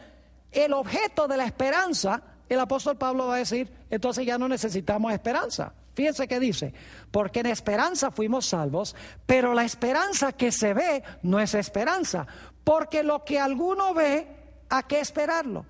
el objeto de la esperanza, el apóstol Pablo va a decir, entonces ya no necesitamos esperanza. Fíjense que dice, porque en esperanza fuimos salvos, pero la esperanza que se ve no es esperanza, porque lo que alguno ve, ¿a qué esperarlo?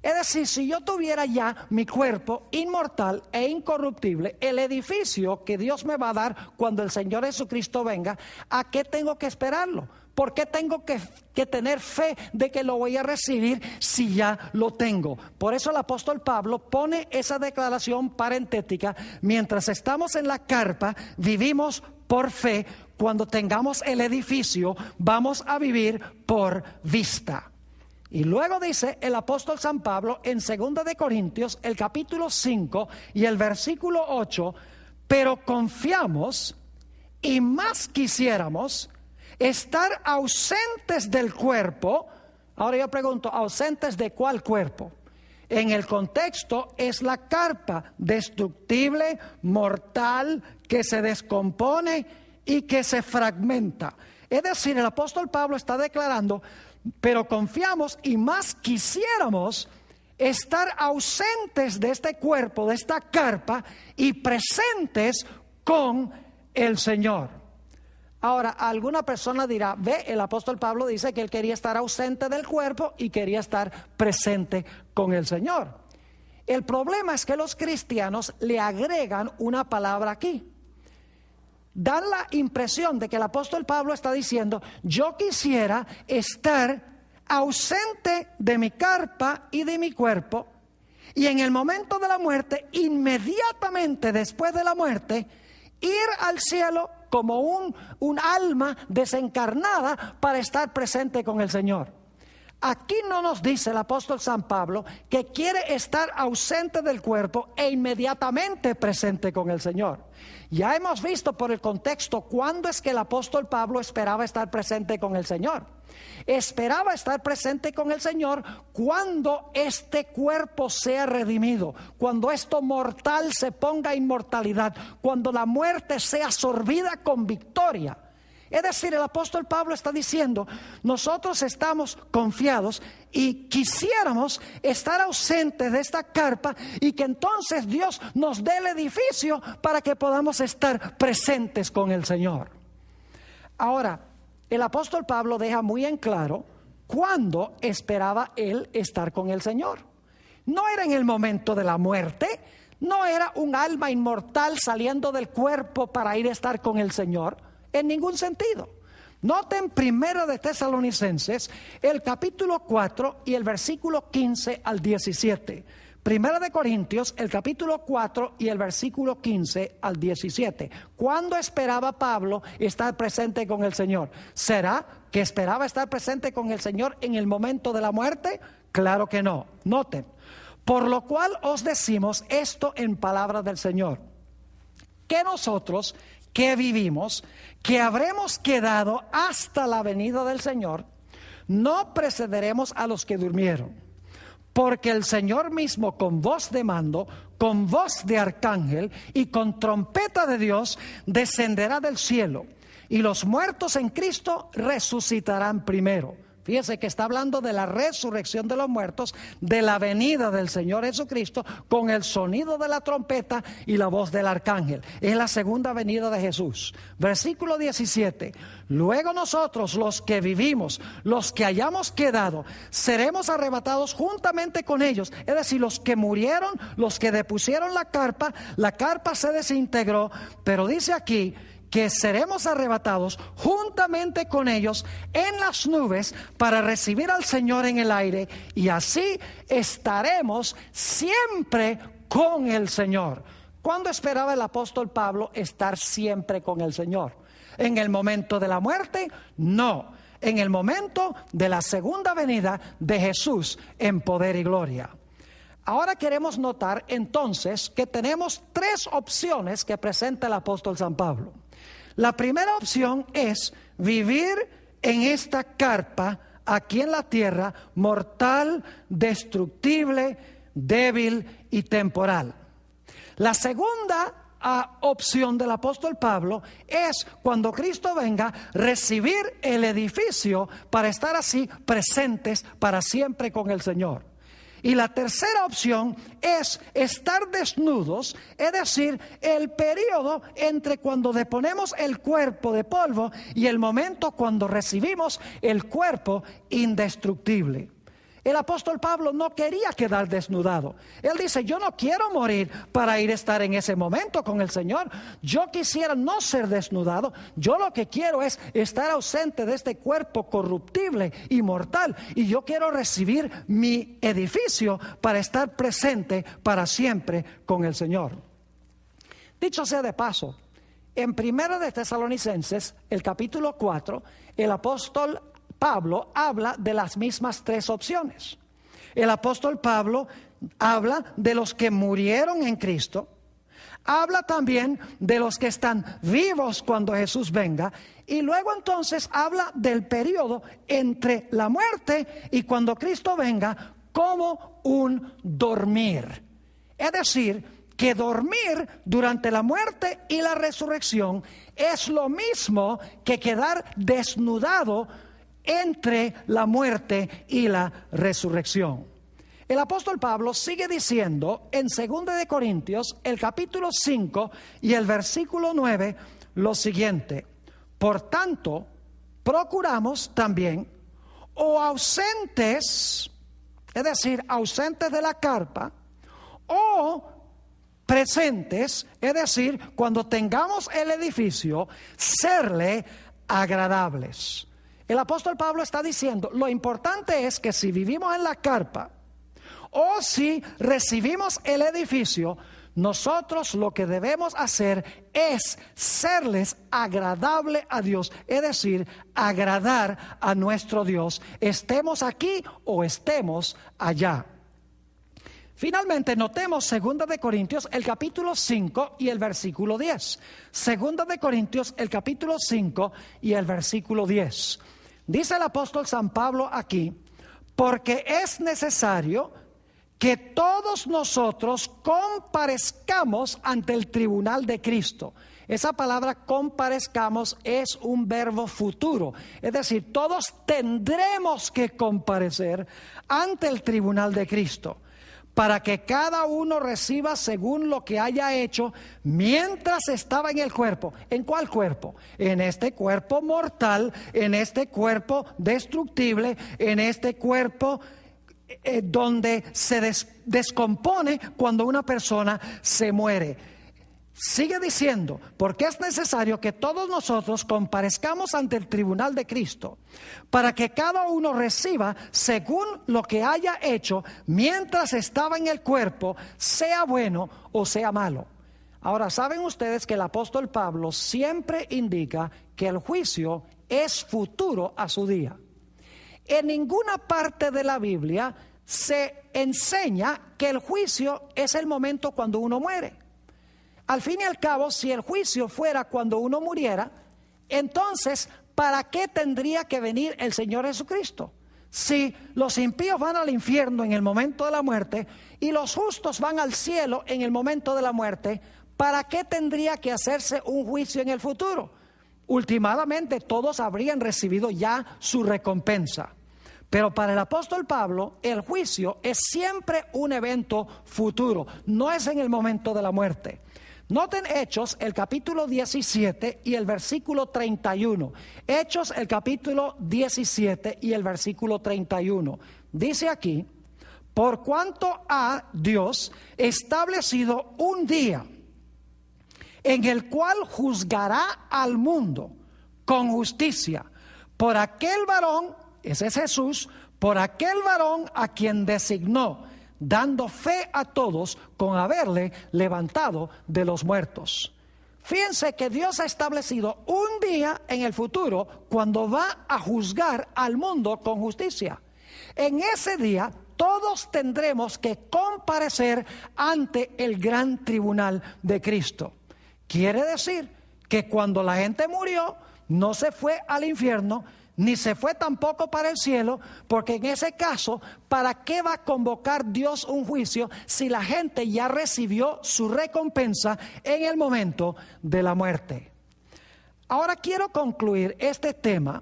Es decir, si yo tuviera ya mi cuerpo inmortal e incorruptible, el edificio que Dios me va a dar cuando el Señor Jesucristo venga, ¿a qué tengo que esperarlo? ¿Por qué tengo que tener fe de que lo voy a recibir si ya lo tengo? Por eso el apóstol Pablo pone esa declaración parentética. Mientras estamos en la carpa, vivimos por fe. Cuando tengamos el edificio, vamos a vivir por vista. Y luego dice el apóstol San Pablo en 2 de Corintios, el capítulo 5 y el versículo 8, pero confiamos y más quisiéramos estar ausentes del cuerpo. Ahora yo pregunto, ¿ausentes de cuál cuerpo? En el contexto es la carpa, destructible, mortal, que se descompone y que se fragmenta. Es decir, el apóstol Pablo está declarando, pero confiamos y más quisiéramos estar ausentes de este cuerpo, de esta carpa, y presentes con el Señor. Ahora, alguna persona dirá, ve, el apóstol Pablo dice que él quería estar ausente del cuerpo y quería estar presente con el Señor. El problema es que los cristianos le agregan una palabra aquí. Dan la impresión de que el apóstol Pablo está diciendo, yo quisiera estar ausente de mi carpa y de mi cuerpo, y en el momento de la muerte, inmediatamente después de la muerte, ir al cielo como un alma desencarnada para estar presente con el Señor. Aquí no nos dice el apóstol San Pablo que quiere estar ausente del cuerpo e inmediatamente presente con el Señor. Ya hemos visto por el contexto cuándo es que el apóstol Pablo esperaba estar presente con el Señor. Esperaba estar presente con el Señor cuando este cuerpo sea redimido, cuando esto mortal se ponga inmortalidad, cuando la muerte sea absorbida con victoria. Es decir, el apóstol Pablo está diciendo, nosotros estamos confiados y quisiéramos estar ausentes de esta carpa y que entonces Dios nos dé el edificio para que podamos estar presentes con el Señor. Ahora, el apóstol Pablo deja muy en claro ¿cuándo esperaba él estar con el Señor? No era en el momento de la muerte, no era un alma inmortal saliendo del cuerpo para ir a estar con el Señor, en ningún sentido. Noten 1 de Tesalonicenses, el capítulo 4 y el versículo 15 al 17. 1 de Corintios, el capítulo 4 y el versículo 15 al 17. ¿Cuándo esperaba Pablo estar presente con el Señor? ¿Será que esperaba estar presente con el Señor en el momento de la muerte? Claro que no. Noten. Por lo cual os decimos esto en palabra del Señor, que nosotros que vivimos, que habremos quedado hasta la venida del Señor, no precederemos a los que durmieron. Porque el Señor mismo con voz de mando, con voz de arcángel y con trompeta de Dios descenderá del cielo, y los muertos en Cristo resucitarán primero. Fíjese que está hablando de la resurrección de los muertos, de la venida del Señor Jesucristo con el sonido de la trompeta y la voz del arcángel. Es la segunda venida de Jesús. Versículo 17. Luego nosotros, los que vivimos, los que hayamos quedado, seremos arrebatados juntamente con ellos. Es decir, los que murieron, los que depusieron la carpa se desintegró, pero dice aquí que seremos arrebatados juntamente con ellos en las nubes para recibir al Señor en el aire, y así estaremos siempre con el Señor. ¿Cuándo esperaba el apóstol Pablo estar siempre con el Señor? ¿En el momento de la muerte? No. En el momento de la segunda venida de Jesús en poder y gloria. Ahora queremos notar entonces que tenemos tres opciones que presenta el apóstol San Pablo. La primera opción es vivir en esta carpa aquí en la tierra, mortal, destructible, débil y temporal. La segunda opción del apóstol Pablo es, cuando Cristo venga, recibir el edificio para estar así presentes para siempre con el Señor. Y la tercera opción es estar desnudos, es decir, el periodo entre cuando deponemos el cuerpo de polvo y el momento cuando recibimos el cuerpo indestructible. El apóstol Pablo no quería quedar desnudado. Él dice, yo no quiero morir para ir a estar en ese momento con el Señor. Yo quisiera no ser desnudado. Yo lo que quiero es estar ausente de este cuerpo corruptible y mortal. Y yo quiero recibir mi edificio para estar presente para siempre con el Señor. Dicho sea de paso, en 1 de Tesalonicenses, el capítulo 4, el apóstol Pablo habla de las mismas tres opciones. El apóstol Pablo habla de los que murieron en Cristo, habla también de los que están vivos cuando Jesús venga, y luego entonces habla del periodo entre la muerte y cuando Cristo venga como un dormir. Es decir, que dormir durante la muerte y la resurrección es lo mismo que quedar desnudado entre la muerte y la resurrección. El apóstol Pablo sigue diciendo en 2 de Corintios, el capítulo 5 y el versículo 9, lo siguiente: por tanto, procuramos también, o ausentes, es decir, ausentes de la carpa, o presentes, es decir, cuando tengamos el edificio, serle agradables. El apóstol Pablo está diciendo, lo importante es que si vivimos en la carpa o si recibimos el edificio, nosotros lo que debemos hacer es serles agradable a Dios, es decir, agradar a nuestro Dios, estemos aquí o estemos allá. Finalmente, notemos 2 de Corintios, el capítulo 5 y el versículo 10. 2 de Corintios, el capítulo 5 y el versículo 10. Dice el apóstol San Pablo aquí, porque es necesario que todos nosotros comparezcamos ante el tribunal de Cristo. Esa palabra comparezcamos es un verbo futuro, es decir, todos tendremos que comparecer ante el tribunal de Cristo, para que cada uno reciba según lo que haya hecho mientras estaba en el cuerpo. ¿En cuál cuerpo? En este cuerpo mortal, en este cuerpo destructible, en este cuerpo donde se descompone cuando una persona se muere. Sigue diciendo, porque es necesario que todos nosotros comparezcamos ante el tribunal de Cristo, para que cada uno reciba según lo que haya hecho mientras estaba en el cuerpo, sea bueno o sea malo. Ahora, ¿saben ustedes que el apóstol Pablo siempre indica que el juicio es futuro a su día? En ninguna parte de la Biblia se enseña que el juicio es el momento cuando uno muere. Al fin y al cabo, si el juicio fuera cuando uno muriera, entonces, ¿para qué tendría que venir el Señor Jesucristo? Si los impíos van al infierno en el momento de la muerte y los justos van al cielo en el momento de la muerte, ¿para qué tendría que hacerse un juicio en el futuro? Últimamente todos habrían recibido ya su recompensa. Pero para el apóstol Pablo, el juicio es siempre un evento futuro, no es en el momento de la muerte. Noten Hechos, el capítulo 17 y el versículo 31. Hechos, el capítulo 17 y el versículo 31. Dice aquí, por cuanto ha Dios establecido un día en el cual juzgará al mundo con justicia por aquel varón, ese es Jesús, por aquel varón a quien designó, dando fe a todos con haberle levantado de los muertos. Fíjense que Dios ha establecido un día en el futuro cuando va a juzgar al mundo con justicia. En ese día todos tendremos que comparecer ante el gran tribunal de Cristo. Quiere decir que cuando la gente murió, no se fue al infierno, ni se fue tampoco para el cielo, porque en ese caso, ¿para qué va a convocar Dios un juicio si la gente ya recibió su recompensa en el momento de la muerte? Ahora quiero concluir este tema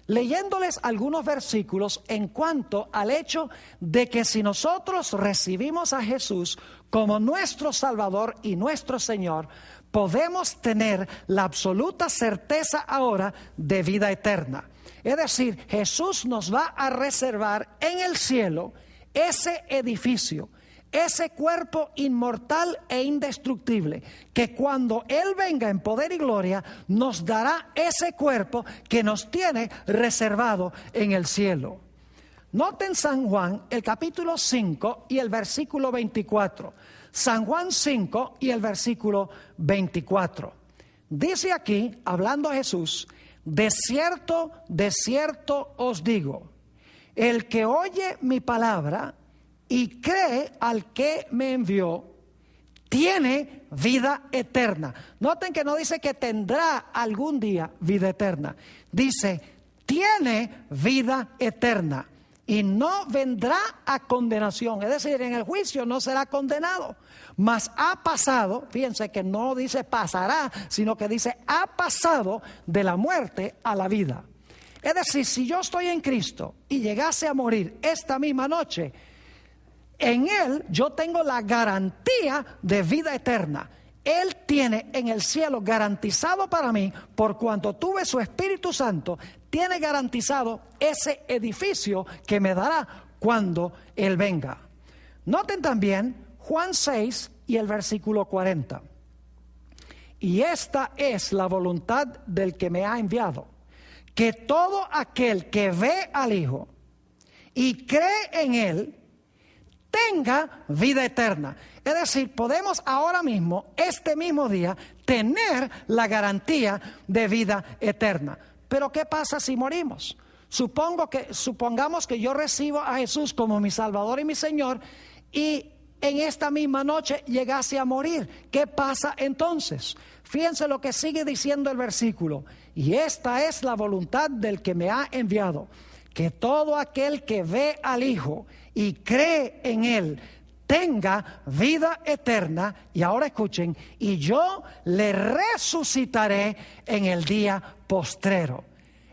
leyéndoles algunos versículos en cuanto al hecho de que si nosotros recibimos a Jesús como nuestro Salvador y nuestro Señor, podemos tener la absoluta certeza ahora de vida eterna. Es decir, Jesús nos va a reservar en el cielo ese edificio, ese cuerpo inmortal e indestructible, que cuando Él venga en poder y gloria, nos dará ese cuerpo que nos tiene reservado en el cielo. Noten San Juan, el capítulo 5 y el versículo 24. San Juan 5 y el versículo 24. Dice aquí, hablando a Jesús, de cierto os digo, el que oye mi palabra y cree al que me envió, tiene vida eterna. Noten que no dice que tendrá algún día vida eterna. Dice, tiene vida eterna y no vendrá a condenación. Es decir, en el juicio no será condenado, mas ha pasado, fíjense que no dice pasará, sino que dice ha pasado de la muerte a la vida. Es decir, si yo estoy en Cristo y llegase a morir esta misma noche, en Él yo tengo la garantía de vida eterna. Él tiene en el cielo garantizado para mí, por cuanto tuve su Espíritu Santo, tiene garantizado ese edificio que me dará cuando Él venga. Noten también Juan 6 y el versículo 40. Y esta es la voluntad del que me ha enviado, que todo aquel que ve al Hijo y cree en Él, tenga vida eterna. Es decir, podemos ahora mismo, este mismo día, tener la garantía de vida eterna. Pero ¿qué pasa si morimos? Supongamos que yo recibo a Jesús como mi Salvador y mi Señor y en esta misma noche llegase a morir. ¿Qué pasa entonces? Fíjense lo que sigue diciendo el versículo. Y esta es la voluntad del que me ha enviado, que todo aquel que ve al Hijo y cree en Él tenga vida eterna. Y ahora escuchen, y yo le resucitaré en el día postrero.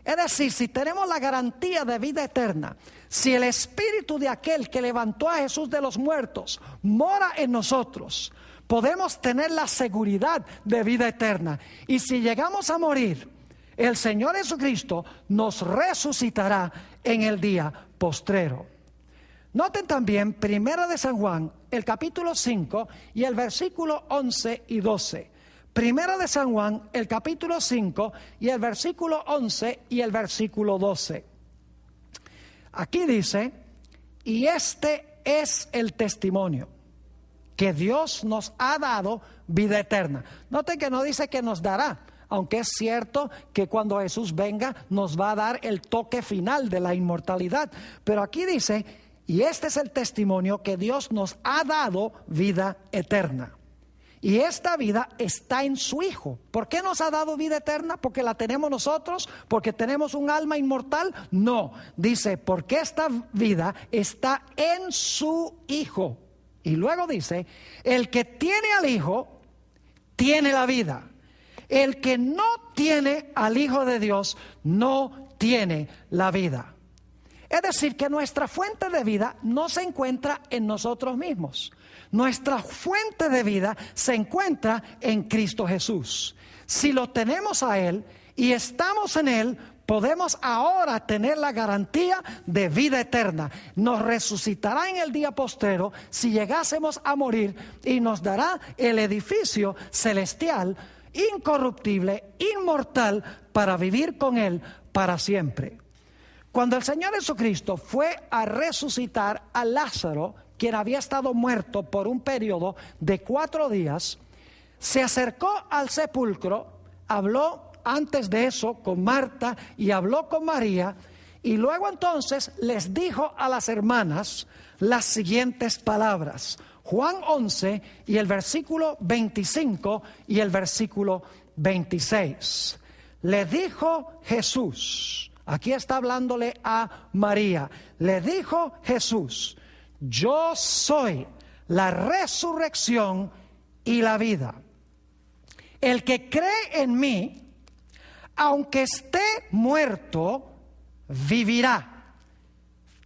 Es decir, si tenemos la garantía de vida eterna, si el espíritu de aquel que levantó a Jesús de los muertos mora en nosotros, podemos tener la seguridad de vida eterna. Y si llegamos a morir, el Señor Jesucristo nos resucitará en el día postrero. Noten también 1 de San Juan, el capítulo 5 y el versículo 11 y 12. 1 de San Juan, el capítulo 5 y el versículo 11 y el versículo 12. Aquí dice, y este es el testimonio, que Dios nos ha dado vida eterna. Noten que no dice que nos dará, aunque es cierto que cuando Jesús venga nos va a dar el toque final de la inmortalidad. Pero aquí dice, y este es el testimonio, que Dios nos ha dado vida eterna. Y esta vida está en su Hijo. ¿Por qué nos ha dado vida eterna? ¿Porque la tenemos nosotros? ¿Porque tenemos un alma inmortal? No, dice, porque esta vida está en su Hijo. Y luego dice, el que tiene al Hijo, tiene la vida. El que no tiene al Hijo de Dios, no tiene la vida. Es decir, que nuestra fuente de vida no se encuentra en nosotros mismos. Nuestra fuente de vida se encuentra en Cristo Jesús. Si lo tenemos a Él y estamos en Él, podemos ahora tener la garantía de vida eterna. Nos resucitará en el día postrero si llegásemos a morir y nos dará el edificio celestial, incorruptible, inmortal, para vivir con Él para siempre. Cuando el Señor Jesucristo fue a resucitar a Lázaro, quien había estado muerto por un periodo de 4 días, se acercó al sepulcro, habló antes de eso con Marta y habló con María, y luego entonces les dijo a las hermanas las siguientes palabras. Juan 11 y el versículo 25 y el versículo 26. Le dijo Jesús, aquí está hablándole a María, le dijo Jesús, yo soy la resurrección y la vida. El que cree en mí, aunque esté muerto, vivirá.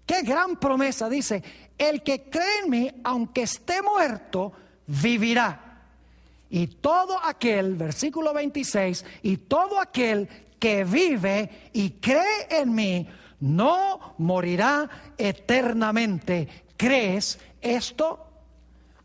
Qué gran promesa, dice, el que cree en mí, aunque esté muerto, vivirá. Y todo aquel, versículo 26, y todo aquel que vive y cree en mí, no morirá eternamente. ¿Crees esto?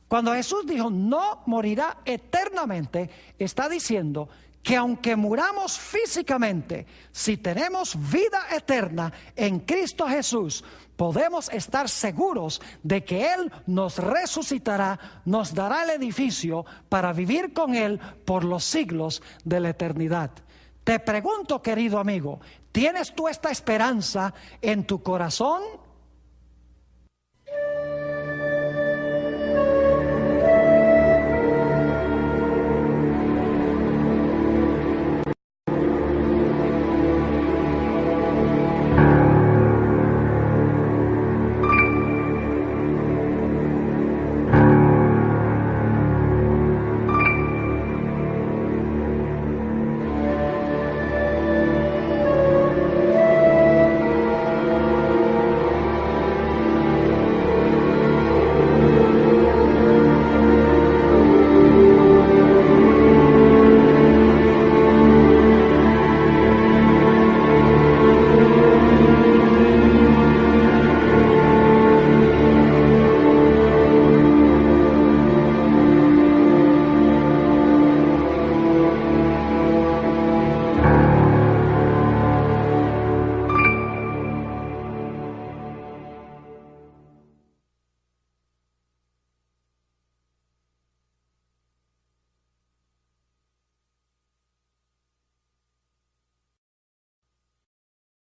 Cuando Jesús dijo no morirá eternamente, está diciendo que aunque muramos físicamente, si tenemos vida eterna en Cristo Jesús, podemos estar seguros de que Él nos resucitará, nos dará el edificio para vivir con Él por los siglos de la eternidad. Te pregunto, querido amigo, ¿tienes tú esta esperanza en tu corazón?